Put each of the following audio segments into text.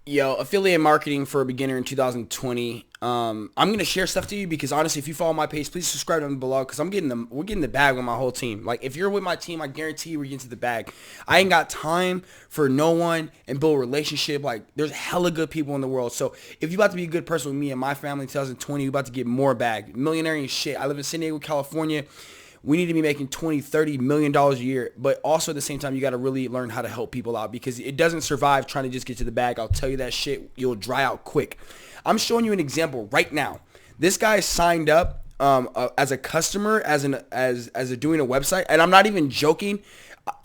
Yo, affiliate marketing for a beginner in 2020. I'm gonna share stuff to you because honestly, if you follow my page, please subscribe down below because we're getting the bag with my whole team. Like if you're with my team, I guarantee we're getting to the bag. I ain't got time for no one and build a relationship. Like there's hella good people in the world. So if you about to be a good person with me and my family in 2020, you about to get more bag. Millionaire and shit. I live in San Diego, California. We need to be making $20, $30 million a year. But also at the same time, you got to really learn how to help people out because it doesn't survive trying to just get to the bag. I'll tell you that shit. You'll dry out quick. I'm showing you an example right now. This guy signed up as a customer, as doing a website. And I'm not even joking.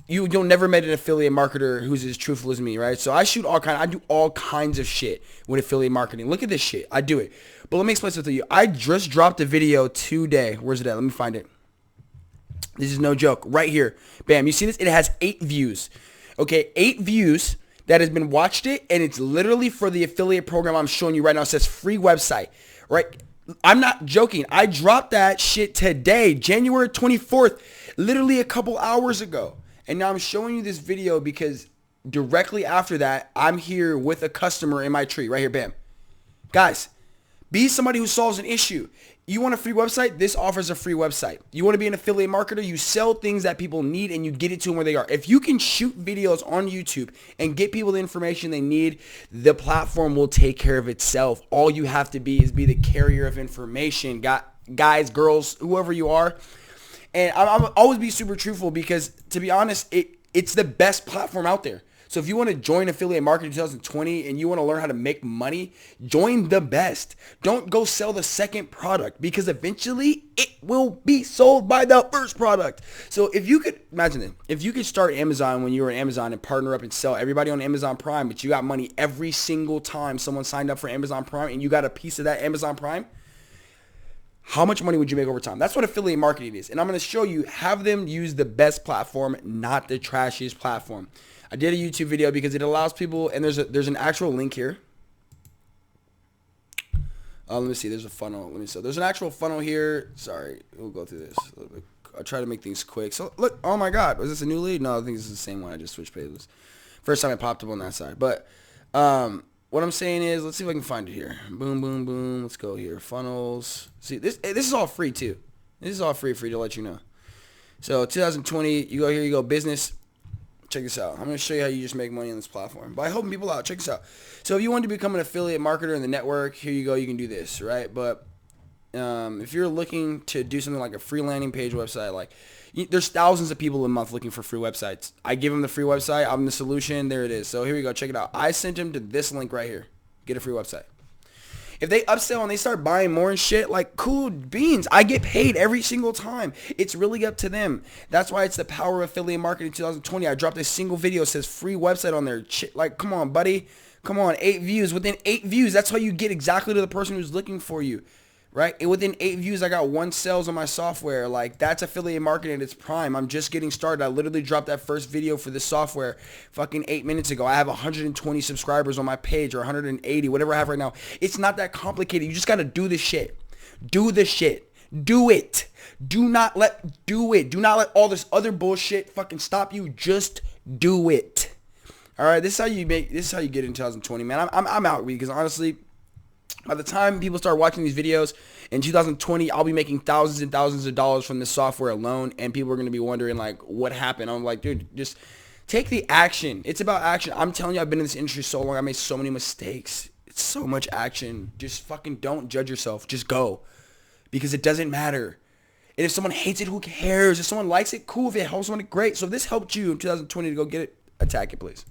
You'll never met an affiliate marketer who's as truthful as me, right? So I do all kinds of shit with affiliate marketing. Look at this shit. I do it. But let me explain something to you. I just dropped a video today. Where's it at? Let me find it. This is no joke. Right here. Bam. You see this? It has 8 views. Okay, 8 views that has been watched it, and it's literally for the affiliate program I'm showing you right now. It says free website, right? I'm not joking. I dropped that shit today, January 24th, literally a couple hours ago. And now I'm showing you this video because directly after that, I'm here with a customer in my tree. Right here, bam. Guys, be somebody who solves an issue. You want a free website? This offers a free website. You want to be an affiliate marketer? You sell things that people need and you get it to them where they are. If you can shoot videos on YouTube and get people the information they need, the platform will take care of itself. All you have to be is be the carrier of information. Guys, girls, whoever you are. And I'm always be super truthful because, to be honest, it's the best platform out there. So if you want to join affiliate marketing 2020 and you want to learn how to make money, join the best. Don't go sell the second product because eventually it will be sold by the first product. So if you could, imagine it, if you could start Amazon when you were at Amazon and partner up and sell everybody on Amazon Prime, but you got money every single time someone signed up for Amazon Prime and you got a piece of that Amazon Prime, how much money would you make over time? That's what affiliate marketing is. And I'm going to show you, have them use the best platform, not the trashiest platform. I did a YouTube video because it allows people, and there's an actual link here. Let me see. There's a funnel. So there's an actual funnel here. Sorry, we'll go through this a little bit. I'll try to make things quick. So look, oh my God, was this a new lead? No, I think this is the same one. I just switched pages. First time I popped up on that side. But what I'm saying is, let's see if I can find it here. Boom, boom, boom. Let's go here. Funnels. See, this is all free too. This is all free to let you know. So 2020, you go here, you go business. Check this out. I'm going to show you how you just make money on this platform by helping people out. Check this out. So if you want to become an affiliate marketer in the network, here you go. You can do this, right? But if you're looking to do something like a free landing page website, like there's thousands of people a month looking for free websites. I give them the free website. I'm the solution. There it is. So here we go. Check it out. I sent them to this link right here. Get a free website. If they upsell and they start buying more and shit, like cool beans. I get paid every single time. It's really up to them. That's why it's the power of affiliate marketing 2020. I dropped a single video that says free website on there. Like, come on, buddy. Come on, 8 views. Within 8 views, that's how you get exactly to the person who's looking for you. Right? And within 8 views, I got 1 sales on my software. Like, that's affiliate marketing at its prime. I'm just getting started. I literally dropped that first video for this software fucking 8 minutes ago. I have 120 subscribers on my page or 180, whatever I have right now. It's not that complicated. You just got to do this shit. Do the shit. Do it. Do not let all this other bullshit fucking stop you. Just do it. All right? This is how you get in 2020, man. I'm out because honestly, by the time people start watching these videos in 2020, I'll be making thousands and thousands of dollars from this software alone, and people are going to be wondering, like, what happened? I'm like, dude, just take the action. It's about action. I'm telling you, I've been in this industry so long. I made so many mistakes. It's so much action. Just fucking don't judge yourself. Just go because it doesn't matter. And if someone hates it, who cares? If someone likes it, cool. If it helps someone, great. So if this helped you in 2020 to go get it, attack it, please.